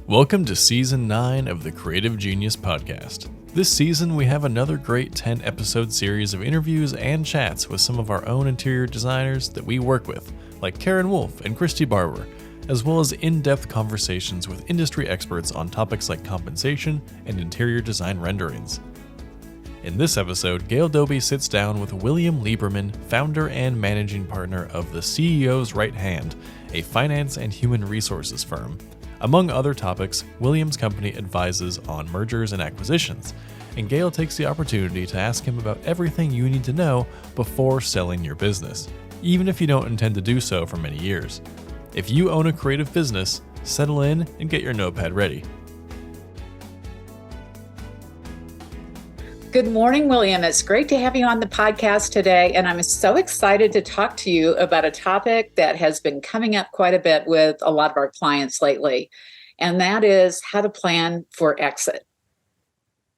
Welcome to Season 9 of the Creative Genius Podcast. This season, we have another great 10-episode series of interviews and chats with some of our own interior designers that we work with, like Karen Wolf and Christy Barber, as well as in-depth conversations with industry experts on topics like compensation and interior design renderings. In this episode, Gail Doby sits down with William Lieberman, founder and managing partner of the CEO's Right Hand, a finance and human resources firm. Among other topics, William's company advises on mergers and acquisitions, and Gail takes the opportunity to ask him about everything you need to know before selling your business, even if you don't intend to do so for many years. If you own a creative business, settle in and get your notepad ready. Good morning, William. It's great to have you on the podcast today, and I'm so excited to talk to you about a topic that has been coming up quite a bit with a lot of our clients lately, and that is how to plan for exit.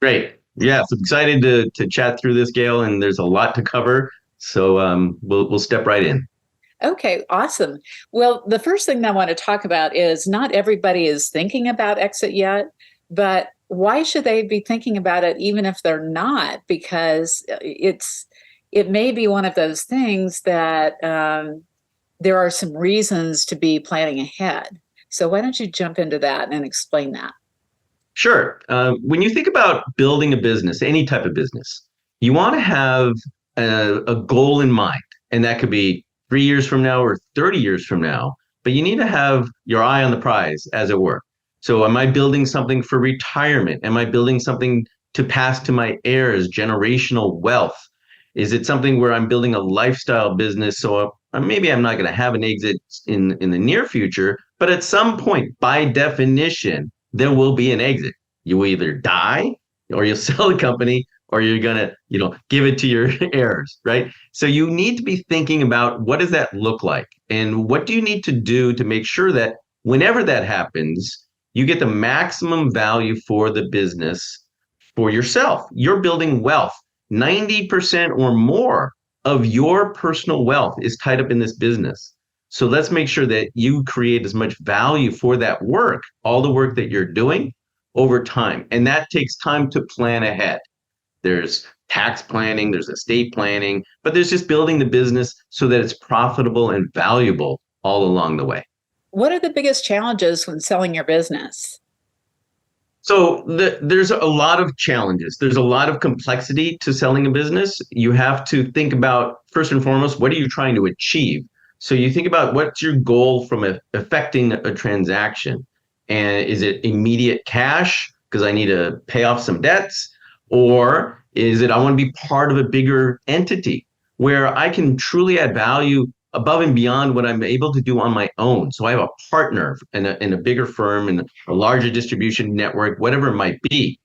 Great. Yeah, so excited to chat through this, Gail, and there's a lot to cover, so we'll step right in. Okay, awesome. Well, the first thing that I want to talk about is not everybody is thinking about exit yet, but why should they be thinking about it even if they're not? Because it may be one of those things that there are some reasons to be planning ahead. So why don't you jump into that and explain that? Sure. When you think about building a business, any type of business, you want to have a goal in mind. And that could be 3 years from now or 30 years from now. But you need to have your eye on the prize, as it were. So am I building something for retirement? Am I building something to pass to my heirs, generational wealth? Is it something where I'm building a lifestyle business? So maybe I'm not going to have an exit in the near future, but at some point, by definition, there will be an exit. You will either die or you'll sell the company or you're going to, give it to your heirs, right? So you need to be thinking about what does that look like? And what do you need to do to make sure that whenever that happens, you get the maximum value for the business for yourself. You're building wealth. 90% or more of your personal wealth is tied up in this business. So let's make sure that you create as much value for that work, all the work that you're doing over time. And that takes time to plan ahead. There's tax planning, there's estate planning, but there's just building the business so that it's profitable and valuable all along the way. What are the biggest challenges when selling your business? So there's a lot of challenges. There's a lot of complexity to selling a business. You have to think about, first and foremost, what are you trying to achieve? So you think about what's your goal from affecting a transaction. And is it immediate cash because I need to pay off some debts? Or is it I want to be part of a bigger entity where I can truly add value above and beyond what I'm able to do on my own? So I have a partner in a bigger firm and a larger distribution network, whatever it might be.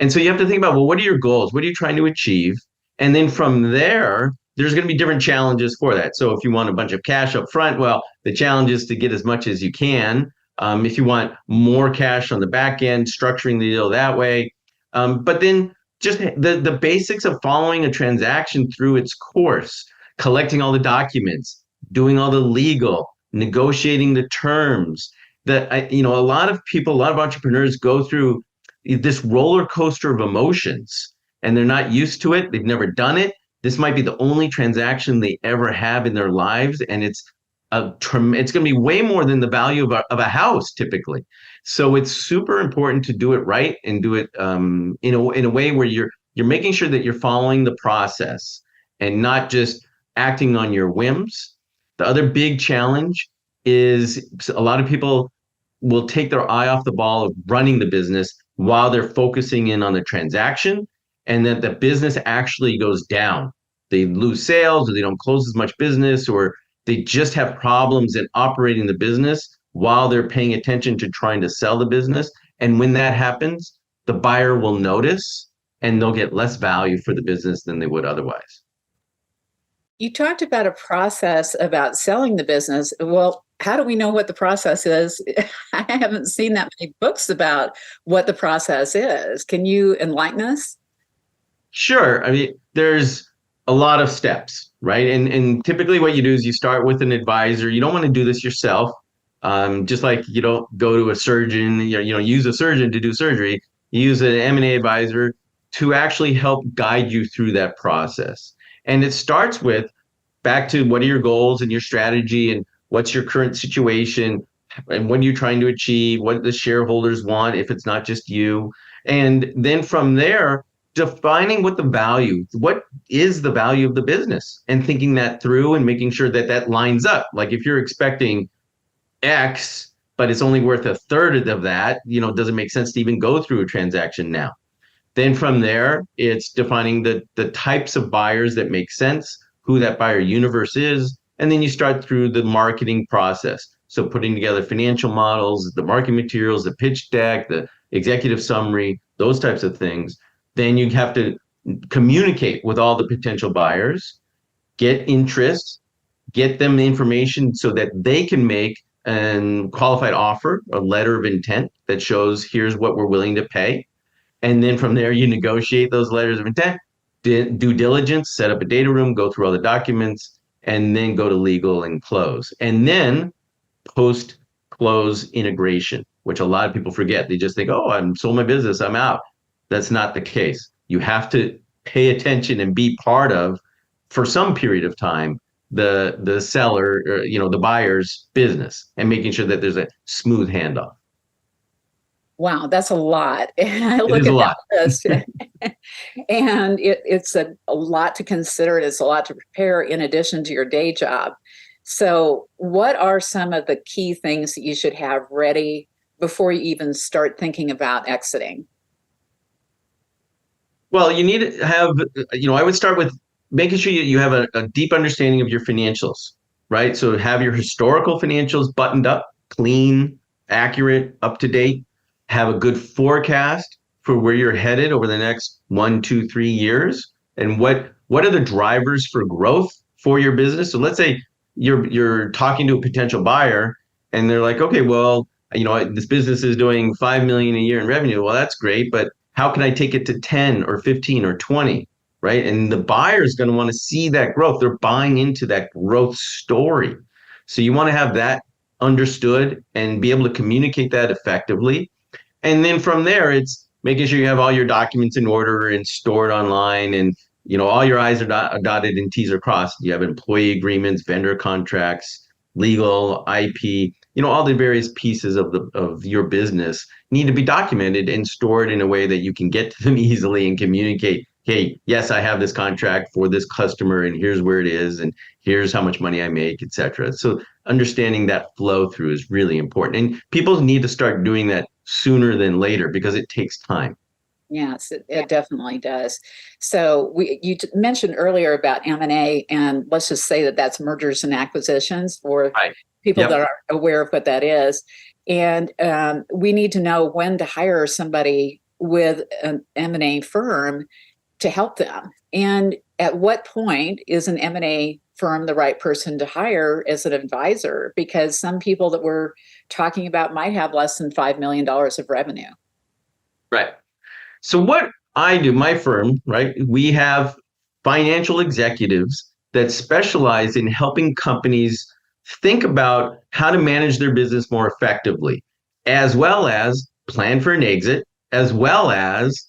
And so you have to think about, well, what are your goals? What are you trying to achieve? And then from there, there's going to be different challenges for that. So if you want a bunch of cash up front, well, the challenge is to get as much as you can. If you want more cash on the back end, structuring the deal that way. But then just the basics of following a transaction through its course, collecting all the documents, doing all the legal, negotiating the terms. That a lot of people, a lot of entrepreneurs go through this roller coaster of emotions, and they're not used to it. They've never done it. This might be the only transaction they ever have in their lives, and it's going to be way more than the value of a house typically. So it's super important to do it right and do it in a way where you're making sure that you're following the process and not just acting on your whims. The other big challenge is a lot of people will take their eye off the ball of running the business while they're focusing in on the transaction, and that the business actually goes down. They lose sales, or they don't close as much business, or they just have problems in operating the business while they're paying attention to trying to sell the business. And when that happens, the buyer will notice and they'll get less value for the business than they would otherwise. You talked about a process about selling the business. Well, how do we know what the process is? I haven't seen that many books about what the process is. Can you enlighten us? Sure. I mean, there's a lot of steps, right? And typically what you do is you start with an advisor. You don't want to do this yourself. Just like you don't go to a surgeon, you know, use a surgeon to do surgery, you use an M&A advisor to actually help guide you through that process. And it starts with back to what are your goals and your strategy and what's your current situation and what are you trying to achieve, what the shareholders want if it's not just you. And then from there, defining what is the value of the business and thinking that through and making sure that that lines up. Like if you're expecting X, but it's only worth a third of that, you know, does it make sense to even go through a transaction now? Then from there, it's defining the types of buyers that make sense, who that buyer universe is, and then you start through the marketing process. So putting together financial models, the marketing materials, the pitch deck, the executive summary, those types of things. Then you have to communicate with all the potential buyers, get interest, get them the information so that they can make an qualified offer, a letter of intent that shows here's what we're willing to pay. And then from there, you negotiate those letters of intent, due diligence, set up a data room, go through all the documents, and then go to legal and close. And then post close integration, which a lot of people forget. They just think, oh, I'm sold my business, I'm out. That's not the case. You have to pay attention and be part of, for some period of time, the seller, or, you know, the buyer's business, and making sure that there's a smooth handoff. Wow, that's a lot. And I It look is a at that lot. list and it's a lot to consider. It's a lot to prepare in addition to your day job. So what are some of the key things that you should have ready before you even start thinking about exiting? Well, you need to have, you know, I would start with making sure you have a deep understanding of your financials, right? So have your historical financials buttoned up, clean, accurate, up to date. Have a good forecast for where you're headed over the next 1, 2, 3 years, and what are the drivers for growth for your business. So let's say you're talking to a potential buyer, and they're like, okay, well, you know, this business is doing 5 million a year in revenue. Well, that's great, but how can I take it to 10 or 15 or 20? Right. And the buyer is going to want to see that growth. They're buying into that growth story. So you want to have that understood and be able to communicate that effectively. And then from there, it's making sure you have all your documents in order and stored online, and you know all your I's are dotted and T's are crossed. You have employee agreements, vendor contracts, legal, IP. You know, all the various pieces of your business need to be documented and stored in a way that you can get to them easily and communicate. Hey, yes, I have this contract for this customer, and here's where it is, and here's how much money I make, etc. So understanding that flow through is really important, and people need to start doing that sooner than later because it takes time. Yes, it definitely does. So you mentioned earlier about M&A, and let's just say that that's mergers and acquisitions for Right. people Yep. that are aware of what that is. And we need to know when to hire somebody with an M&A firm to help them. And at what point is an M&A firm the right person to hire as an advisor? Because some people that we're talking about might have less than $5 million of revenue. Right. So what I do, my firm, right, we have financial executives that specialize in helping companies think about how to manage their business more effectively, as well as plan for an exit, as well as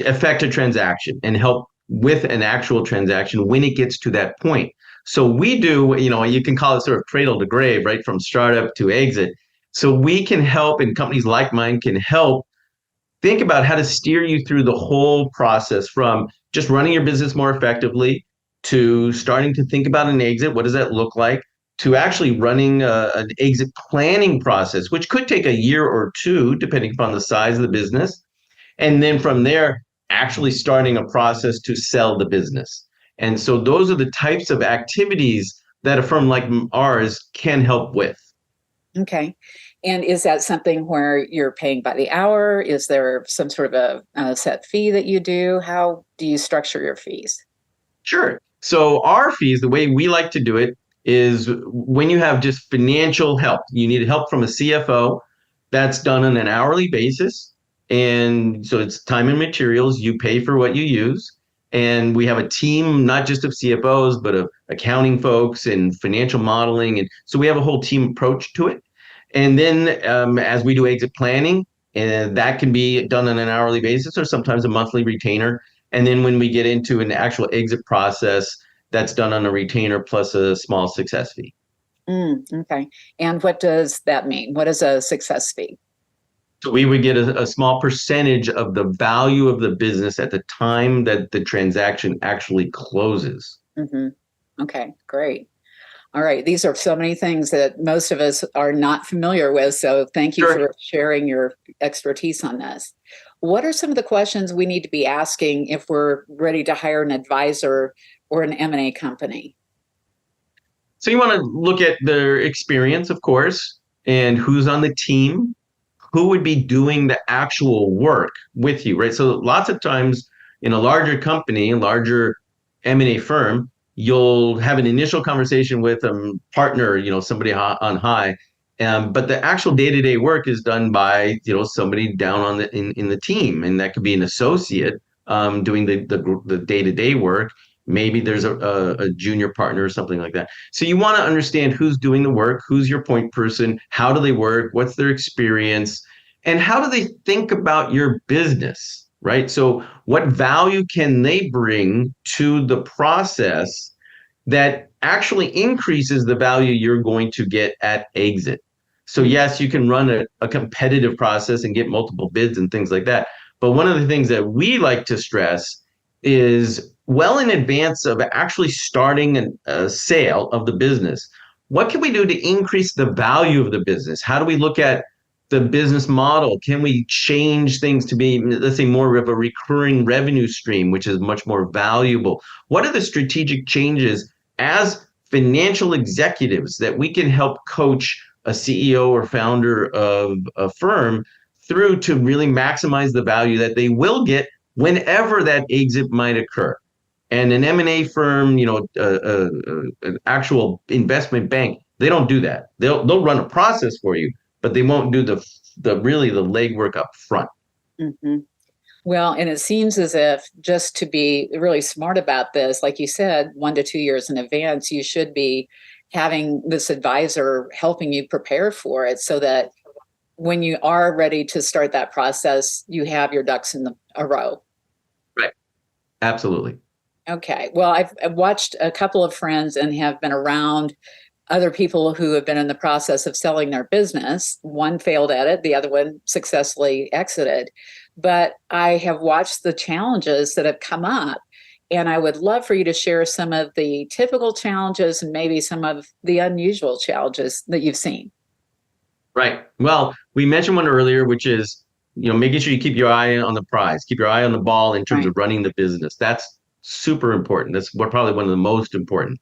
affect a transaction and help with an actual transaction when it gets to that point. So we do, you know, you can call it sort of cradle to grave, right, from startup to exit. So we can help, and companies like mine can help think about how to steer you through the whole process from just running your business more effectively to starting to think about an exit. What does that look like? To actually running an exit planning process, which could take a year or two, depending upon the size of the business. And then from there, actually starting a process to sell the business. And so those are the types of activities that a firm like ours can help with. Okay. And is that something where you're paying by the hour? Is there some sort of a set fee that you do? How do you structure your fees? Sure. So our fees, the way we like to do it is when you have just financial help, you need help from a CFO, that's done on an hourly basis. And so it's time and materials, you pay for what you use. And we have a team, not just of CFOs, but of accounting folks and financial modeling. And so we have a whole team approach to it. And then as we do exit planning, and that can be done on an hourly basis or sometimes a monthly retainer. And then when we get into an actual exit process, that's done on a retainer plus a small success fee. Okay. And what does that mean? What is a success fee? So we would get a small percentage of the value of the business at the time that the transaction actually closes. Okay, great. All right. These are so many things that most of us are not familiar with. So thank you for sharing your expertise on this. What are some of the questions we need to be asking if we're ready to hire an advisor or an M&A company? So you want to look at their experience, of course, and who's on the team, who would be doing the actual work with you, right? So lots of times in a larger company, a larger M&A firm, you'll have an initial conversation with a partner, somebody on high, but the actual day-to-day work is done by somebody down on in the team, and that could be an associate doing the day-to-day work. Maybe there's a junior partner or something like that. So you want to understand who's doing the work, who's your point person, how do they work, what's their experience, and how do they think about your business, right? So what value can they bring to the process that actually increases the value you're going to get at exit? So yes, you can run a competitive process and get multiple bids and things like that. But one of the things that we like to stress is well in advance of actually starting a sale of the business, what can we do to increase the value of the business? How do we look at the business model? Can we change things to be, let's say, more of a recurring revenue stream, which is much more valuable? What are the strategic changes as financial executives that we can help coach a CEO or founder of a firm through to really maximize the value that they will get whenever that exit might occur? And an M&A firm, an actual investment bank, they don't do that. They'll run a process for you, but they won't do the legwork up front. Well, and it seems as if just to be really smart about this, like you said, 1 to 2 years in advance, you should be having this advisor helping you prepare for it so that when you are ready to start that process, you have your ducks in a row. Right. Absolutely. Okay. Well, I've watched a couple of friends and have been around other people who have been in the process of selling their business. One failed at it, the other one successfully exited. But I have watched the challenges that have come up, and I would love for you to share some of the typical challenges and maybe some of the unusual challenges that you've seen. Right. Well, we mentioned one earlier, which is, making sure you keep your eye on the prize, keep your eye on the ball in terms of running the business. That's super important. That's probably one of the most important.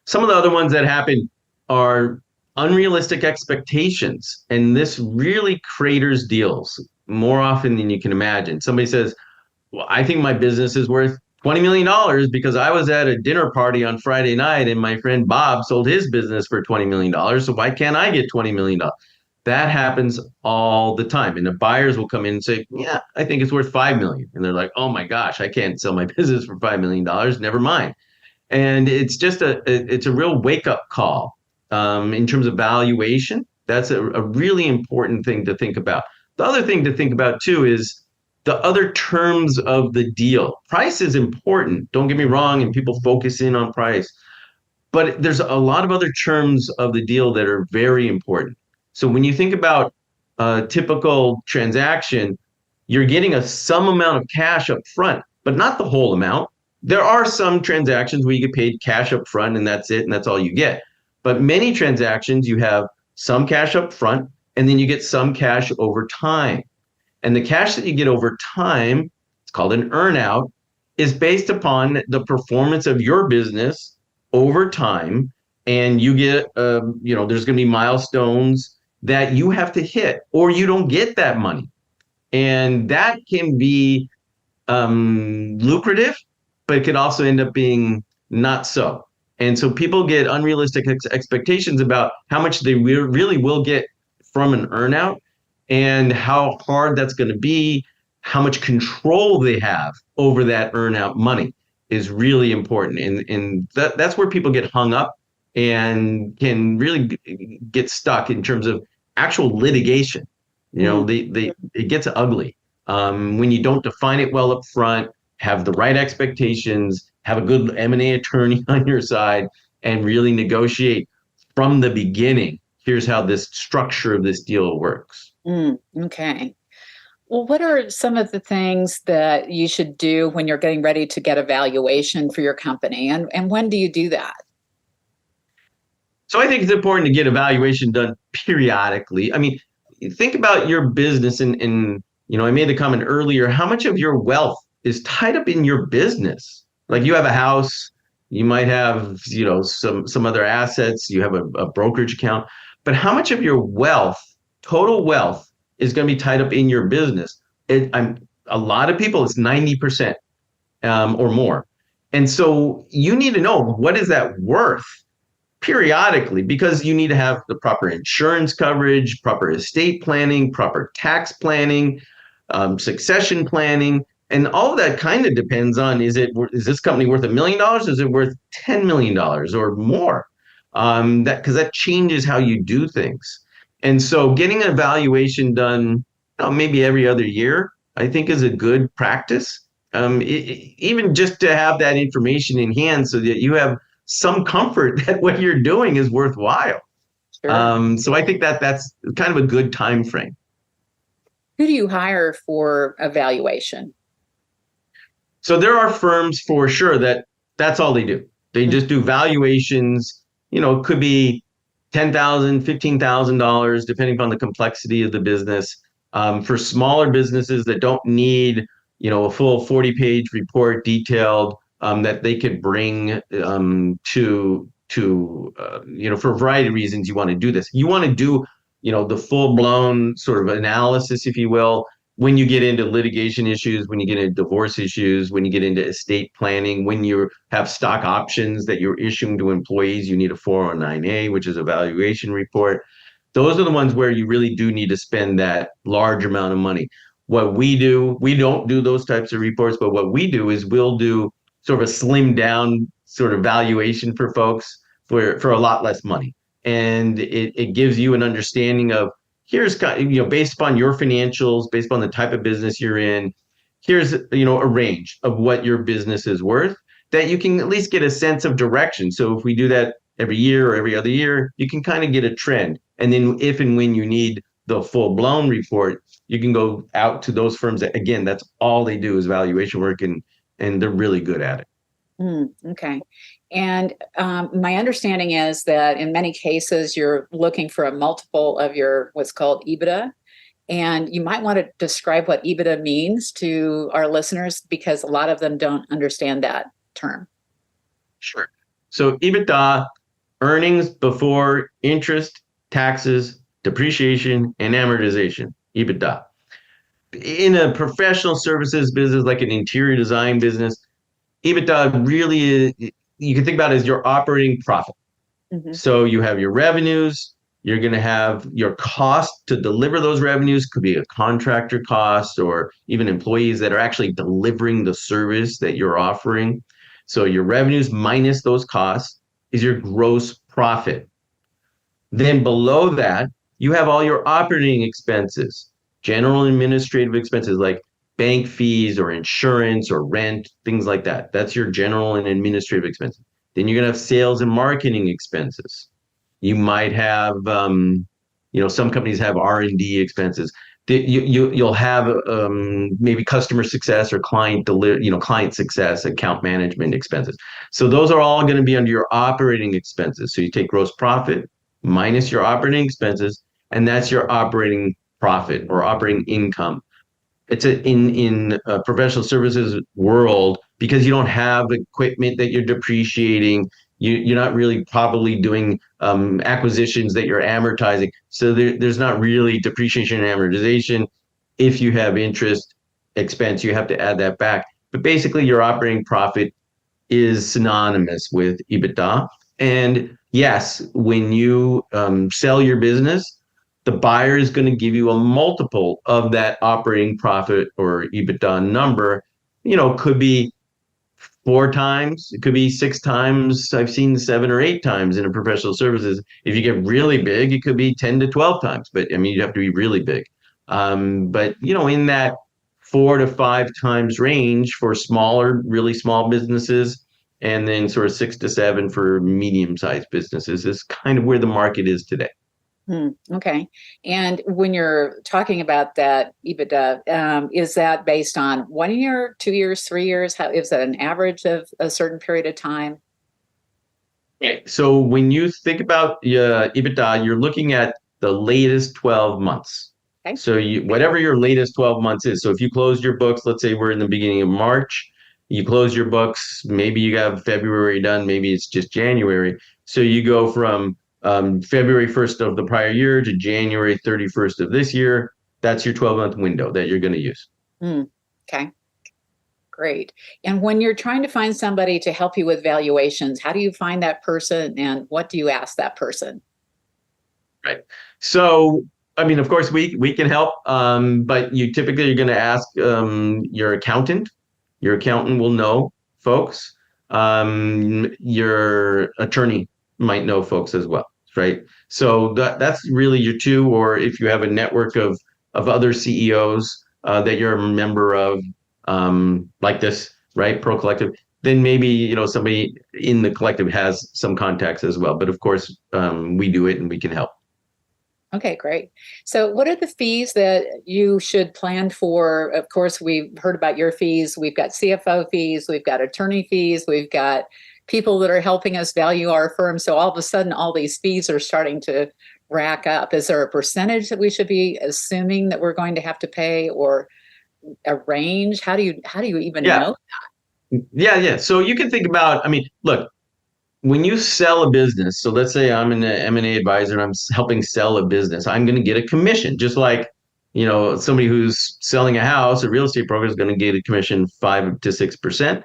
Some of the other ones that happen are unrealistic expectations, and this really craters deals more often than you can imagine. Somebody says, well, I think my business is worth $20 million because I was at a dinner party on Friday night and my friend Bob sold his business for $20 million. So why can't I get $20 million? That happens all the time. And the buyers will come in and say, yeah, I think it's worth $5 million. And they're like, oh my gosh, I can't sell my business for $5 million. Never mind. And it's just it's a real wake up call in terms of valuation. That's a really important thing to think about. The other thing to think about too is the other terms of the deal. Price is important. Don't get me wrong. And people focus in on price, but there's a lot of other terms of the deal that are very important. So when you think about a typical transaction, you're getting some amount of cash up front, but not the whole amount. There are some transactions where you get paid cash up front and that's it, and that's all you get. But many transactions, you have some cash up front and then you get some cash over time. And the cash that you get over time, it's called an earnout, is based upon the performance of your business over time. And you get, there's going to be milestones that you have to hit or you don't get that money. And that can be lucrative, but it could also end up being not so. And so people get unrealistic expectations about how much they really will get from an earnout and how hard that's going to be, how much control they have over that earnout money is really important. And that's where people get hung up and can really get stuck in terms of actual litigation. It gets ugly when you don't define it well up front, have the right expectations, have a good M&A attorney on your side, and really negotiate from the beginning. Here's how this structure of this deal works. Okay. Well, what are some of the things that you should do when you're getting ready to get a valuation for your company? And when do you do that? So I think it's important to get evaluation done periodically. I mean, think about your business and I made the comment earlier, how much of your wealth is tied up in your business? Like you have a house, you might have, some other assets, you have a brokerage account, but how much of your wealth, total wealth, is going to be tied up in your business? A lot of people, it's 90% or more. And so you need to know, what is that worth periodically, because you need to have the proper insurance coverage, proper estate planning, proper tax planning, succession planning. And all of that kind of depends on, is this company worth $1 million? Is it worth $10 million or more? Because that changes how you do things. And so getting an evaluation done maybe every other year, I think, is a good practice. Even just to have that information in hand so that you have some comfort that what you're doing is worthwhile. Sure. So I think that's kind of a good time frame. Who do you hire for evaluation? So there are firms for sure that's all they do. They just do valuations. It could be $10,000, $15,000, depending upon the complexity of the business. For smaller businesses that don't need, a full 40-page report detailed, that they could bring to for a variety of reasons. You want to do this. You want to do, the full-blown sort of analysis, if you will, when you get into litigation issues, when you get into divorce issues, when you get into estate planning, when you have stock options that you're issuing to employees, you need a 409A, which is a valuation report. Those are the ones where you really do need to spend that large amount of money. What we do, we don't do those types of reports, but what we do is we'll do sort of a slimmed down sort of valuation for folks for a lot less money. And it gives you an understanding of, here's, based upon your financials, based upon the type of business you're in, here's, a range of what your business is worth, that you can at least get a sense of direction. So if we do that every year or every other year, you can kind of get a trend. And then if and when you need the full-blown report, you can go out to those firms that, again, that's all they do is valuation work, and they're really good at it. Okay. And my understanding is that in many cases, you're looking for a multiple of your what's called EBITDA. And you might want to describe what EBITDA means to our listeners, because a lot of them don't understand that term. Sure. So EBITDA, earnings before interest, taxes, depreciation, and amortization, EBITDA. In a professional services business, like an interior design business, EBITDA really is, you can think about it as your operating profit. So you have your revenues, you're going to have your cost to deliver those revenues, could be a contractor cost or even employees that are actually delivering the service that you're offering. So your revenues minus those costs is your gross profit. Then below that, you have all your operating expenses, general and administrative expenses like bank fees or insurance or rent, things like that. That's your general and administrative expenses. Then you're going to have sales and marketing expenses. You might have, some companies have R&D expenses. You'll have maybe customer success or client success, account management expenses. So those are all going to be under your operating expenses. So you take gross profit minus your operating expenses, and that's your operating profit or operating income. It's in a professional services world, because you don't have equipment that you're depreciating. You're not really probably doing acquisitions that you're amortizing. So there's not really depreciation and amortization. If you have interest expense, you have to add that back. But basically, your operating profit is synonymous with EBITDA. And yes, when you sell your business, the buyer is going to give you a multiple of that operating profit or EBITDA number. Could be 4 times. It could be 6 times. I've seen 7 or 8 times in a professional services. If you get really big, it could be 10 to 12 times. But I mean, you have to be really big. But in that 4 to 5 times range for smaller, really small businesses, and then sort of 6 to 7 for medium-sized businesses is kind of where the market is today. Okay. And when you're talking about that EBITDA, is that based on 1 year, 2 years, 3 years? How is that an average of a certain period of time? Okay. So when you think about EBITDA, you're looking at the latest 12 months. Okay. So whatever your latest 12 months is. So if you close your books, let's say we're in the beginning of March, you close your books, maybe you have February done, maybe it's just January. So you go from February 1st of the prior year to January 31st of this year. That's your 12-month window that you're going to use. Okay. Great. And when you're trying to find somebody to help you with valuations, how do you find that person and what do you ask that person? Right. So, I mean, of course, we can help, but you're going to ask your accountant. Your accountant will know folks. Your attorney might know folks as well, right? So that's really your two, or if you have a network of other CEOs that you're a member of, like this, right? Pro Collective, then maybe, somebody in the collective has some contacts as well. But of course, we do it and we can help. Okay, great. So what are the fees that you should plan for? Of course, we've heard about your fees. We've got CFO fees, we've got attorney fees, we've got people that are helping us value our firm. So all of a sudden, all these fees are starting to rack up. Is there a percentage that we should be assuming that we're going to have to pay, or a range? How do you even know that? Yeah. So you can think about, I mean, look, when you sell a business, so let's say I'm an M&A advisor and I'm helping sell a business, I'm going to get a commission, just like, somebody who's selling a house, a real estate broker is going to get a commission 5 to 6%.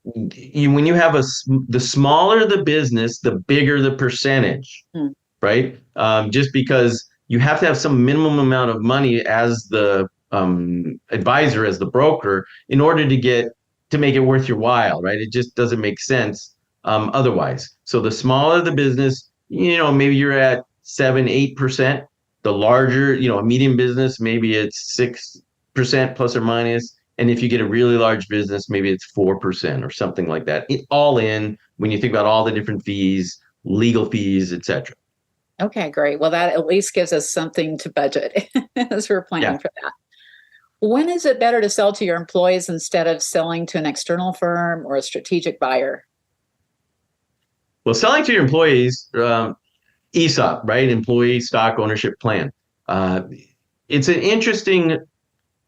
When you have the smaller the business, the bigger the percentage, right? Just because you have to have some minimum amount of money as the advisor, as the broker, in order to make it worth your while, right? It just doesn't make sense otherwise. So the smaller the business, maybe you're at 7, 8%. The larger, a medium business, maybe it's 6% plus or minus. And if you get a really large business, maybe it's 4% or something like that. All in, when you think about all the different fees, legal fees, et cetera. Okay, great. Well, that at least gives us something to budget as we're planning for that. When is it better to sell to your employees instead of selling to an external firm or a strategic buyer? Well, selling to your employees, ESOP, right? Employee Stock Ownership Plan. It's an interesting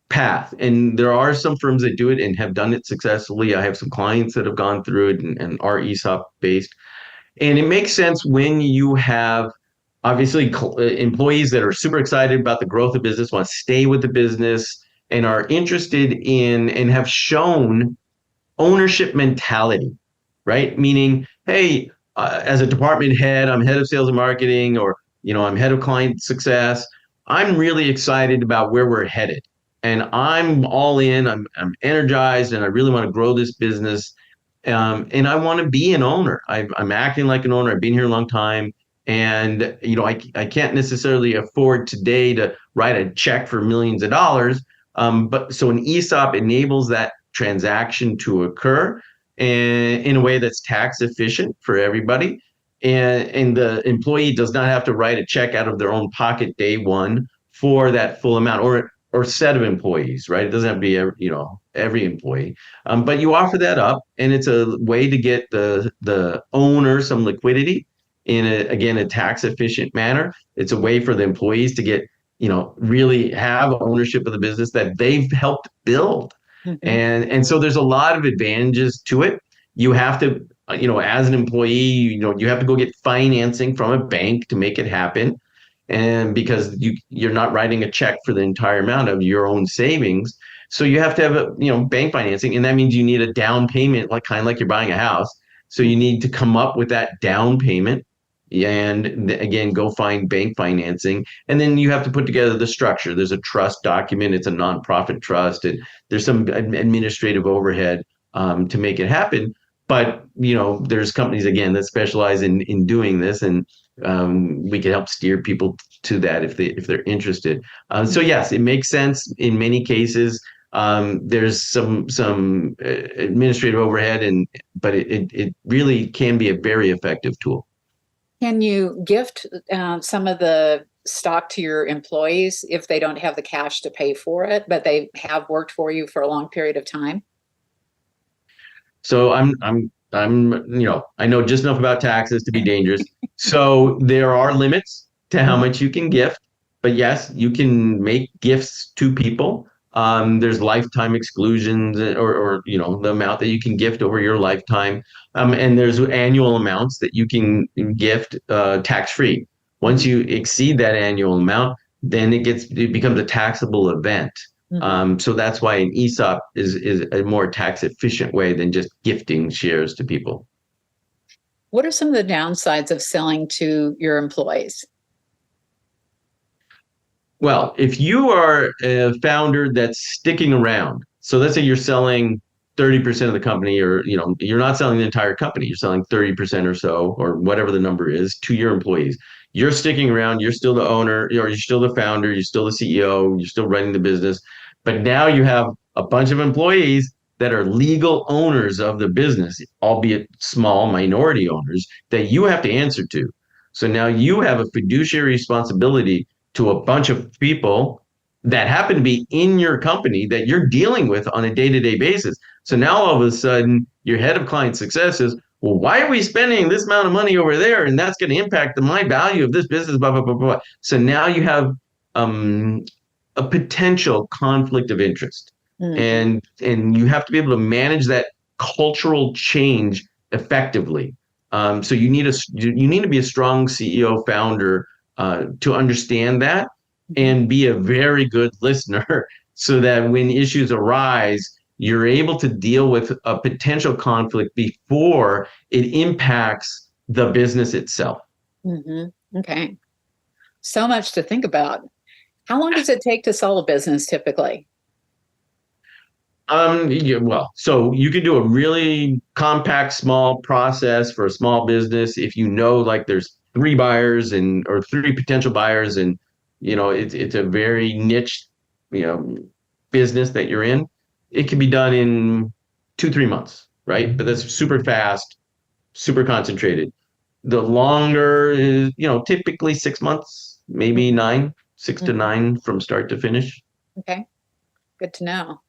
path, and there are some firms that do it and have done it successfully. I have some clients that have gone through it and are ESOP based. And it makes sense when you have obviously employees that are super excited about the growth of business, want to stay with the business, and are interested in and have shown ownership mentality, right? Meaning, hey, as a department head, I'm head of sales and marketing, or I'm head of client success. I'm really excited about where we're headed, and I'm all in. I'm energized, and I really want to grow this business. And I want to be an owner. I'm acting like an owner. I've been here a long time. And, I can't necessarily afford today to write a check for millions of dollars. But so an ESOP enables that transaction to occur in a way that's tax efficient for everybody. And the employee does not have to write a check out of their own pocket day one for that full amount, or set of employees, right? It doesn't have to be every employee, but you offer that up, and it's a way to get the owner some liquidity in a tax efficient manner. It's a way for the employees to get really have ownership of the business that they've helped build, and so there's a lot of advantages to it. You have to as an employee, you have to go get financing from a bank to make it happen. And because you're not writing a check for the entire amount of your own savings, so you have to have bank financing, and that means you need a down payment, like you're buying a house. So you need to come up with that down payment, and again, go find bank financing, and then you have to put together the structure. There's a trust document. It's a nonprofit trust, and there's some administrative overhead. to make it happen. But there's companies again that specialize in doing this, and we can help steer people to that if they're interested. So yes, it makes sense in many cases. There's some administrative overhead, but it really can be a very effective tool. Can you gift some of the stock to your employees if they don't have the cash to pay for it, but they have worked for you for a long period of time? So I know just enough about taxes to be dangerous. So there are limits to how much you can gift, but yes, you can make gifts to people. There's lifetime exclusions, or the amount that you can gift over your lifetime, and there's annual amounts that you can gift tax free. Once you exceed that annual amount, then it becomes a taxable event. So that's why an ESOP is a more tax efficient way than just gifting shares to people. What are some of the downsides of selling to your employees? Well, if you are a founder that's sticking around, so let's say you're selling 30% of the company, or you're not selling the entire company, you're selling 30% or so, or whatever the number is, to your employees. You're sticking around, you're still the owner, or you're still the founder, you're still the CEO, you're still running the business. But now you have a bunch of employees that are legal owners of the business, albeit small minority owners, that you have to answer to. So now you have a fiduciary responsibility to a bunch of people that happen to be in your company that you're dealing with on a day-to-day basis. So now all of a sudden, your head of client success is, well, why are we spending this amount of money over there? And that's going to impact my value of this business, blah, blah, blah, blah. So now you have a potential conflict of interest. And you have to be able to manage that cultural change effectively. So you need to be a strong CEO founder to understand that, and be a very good listener so that when issues arise, you're able to deal with a potential conflict before it impacts the business itself. Okay. So much to think about. How long does it take to sell a business typically? Well, so you can do a really compact, small process for a small business if like there's 3 buyers or 3 potential buyers, and it's a very niche, business that you're in. It can be done in 2-3 months, right? But that's super fast, super concentrated. The longer is, typically 6 months, maybe 6 to 9 from start to finish. Okay, good to know.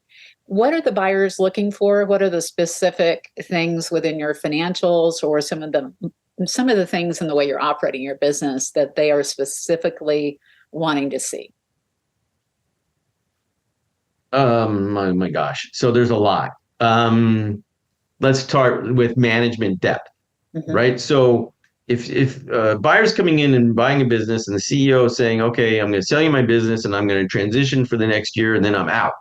What are the buyers looking for? What are the specific things within your financials, or some of the things in the way you're operating your business that they are specifically wanting to see? My gosh. So there's a lot. Let's start with management depth, right? So if buyers coming in and buying a business, and the CEO is saying, okay, I'm going to sell you my business and I'm going to transition for the next year and then I'm out.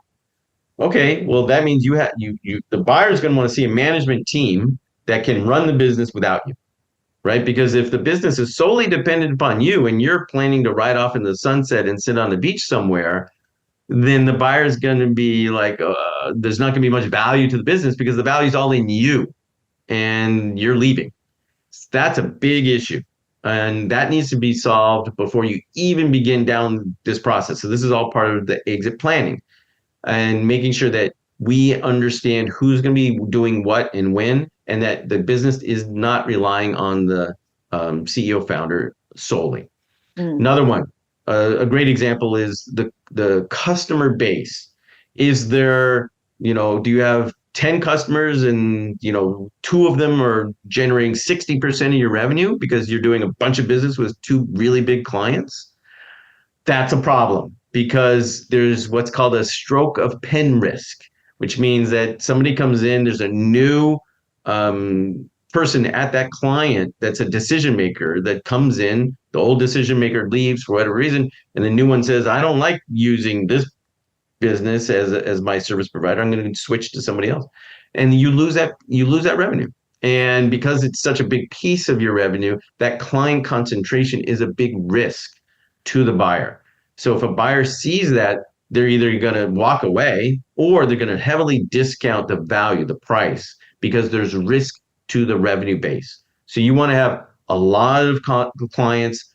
Okay, well, that means the buyer is going to want to see a management team that can run the business without you, right? Because if the business is solely dependent upon you and you're planning to ride off in the sunset and sit on the beach somewhere, then the buyer is going to be like, there's not going to be much value to the business because the value is all in you and you're leaving. That's a big issue. And that needs to be solved before you even begin down this process. So this is all part of the exit planning, and making sure that we understand who's going to be doing what and when, and that the business is not relying on the CEO founder solely. Another one, a great example is the customer base. Is there, do you have 10 customers and 2 of them are generating 60% of your revenue because you're doing a bunch of business with 2 really big clients? That's a problem, because there's what's called a stroke of pen risk, which means that somebody comes in, there's a new person at that client that's a decision maker that comes in, the old decision maker leaves for whatever reason, and the new one says, I don't like using this business as my service provider, I'm going to switch to somebody else. And you lose that revenue. And because it's such a big piece of your revenue, that client concentration is a big risk to the buyer. So if a buyer sees that, they're either going to walk away or they're going to heavily discount the value, the price, because there's risk to the revenue base. So you want to have a lot of clients,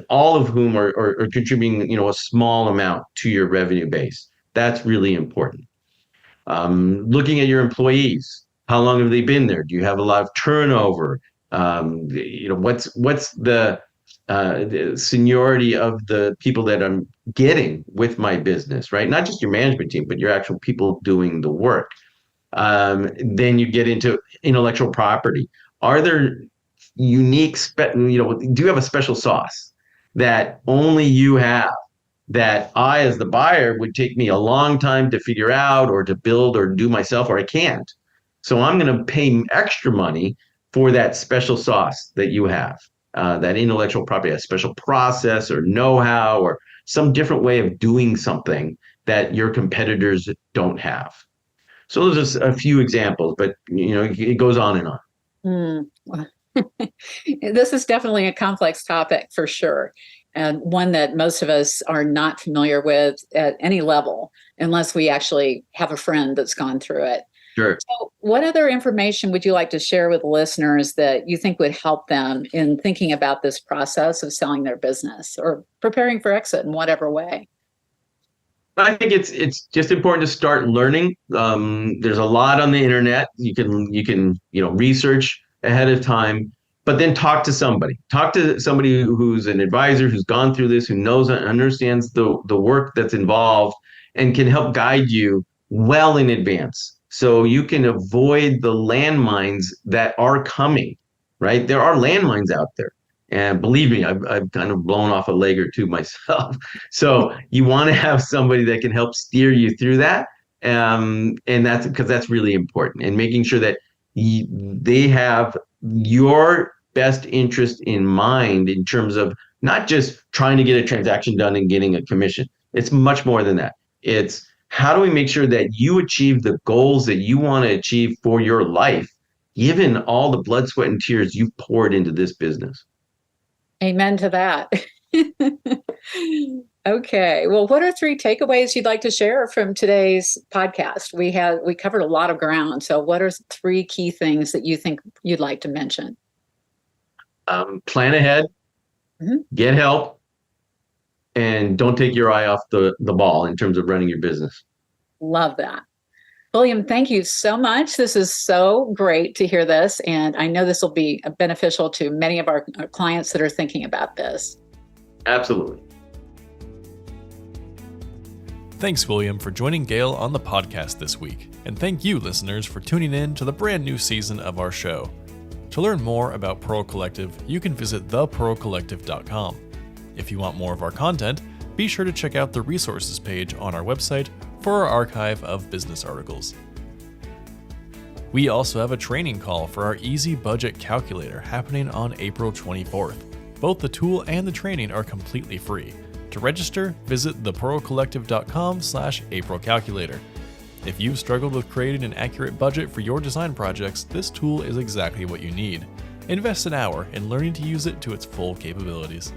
all of whom are contributing, a small amount to your revenue base. That's really important. Looking at your employees, how long have they been there? Do you have a lot of turnover? What's the seniority of the people that I'm getting with my business, right? Not just your management team, but your actual people doing the work. Then you get into intellectual property. Are there unique, do you have a special sauce that only you have, that I, as the buyer, would take me a long time to figure out or to build or do myself, or I can't? So I'm going to pay extra money for that special sauce that you have, that intellectual property, a special process or know-how or some different way of doing something that your competitors don't have. So those are a few examples, but it goes on and on. This is definitely a complex topic for sure, and one that most of us are not familiar with at any level unless we actually have a friend that's gone through it. Sure. So what other information would you like to share with listeners that you think would help them in thinking about this process of selling their business or preparing for exit in whatever way? I think it's just important to start learning. There's a lot on the internet. You can research ahead of time, but then talk to somebody. Talk to somebody who's an advisor, who's gone through this, who knows and understands the work that's involved, and can help guide you well in advance, so you can avoid the landmines that are coming. Right? There are landmines out there. And believe me, I've kind of blown off a leg or two myself. So you want to have somebody that can help steer you through that. And that's because that's really important. And making sure that they have your best interest in mind in terms of not just trying to get a transaction done and getting a commission. It's much more than that. It's how do we make sure that you achieve the goals that you want to achieve for your life, given all the blood, sweat, and tears you've poured into this business. Amen to that. Okay. Well, what are 3 takeaways you'd like to share from today's podcast? We covered a lot of ground. So what are 3 key things that you think you'd like to mention? Plan ahead, get help, and don't take your eye off the ball in terms of running your business. Love that. William, thank you so much. This is so great to hear this, and I know this will be beneficial to many of our clients that are thinking about this. Absolutely. Thanks, William, for joining Gail on the podcast this week, and thank you, listeners, for tuning in to the brand new season of our show. To learn more about Pearl Collective, you can visit thepearlcollective.com. If you want more of our content, be sure to check out the resources page on our website for our archive of business articles. We also have a training call for our Easy Budget Calculator happening on April 24th. Both the tool and the training are completely free. To register, visit thepearlcollective.com/aprilcalculator. If you've struggled with creating an accurate budget for your design projects, this tool is exactly what you need. Invest an hour in learning to use it to its full capabilities.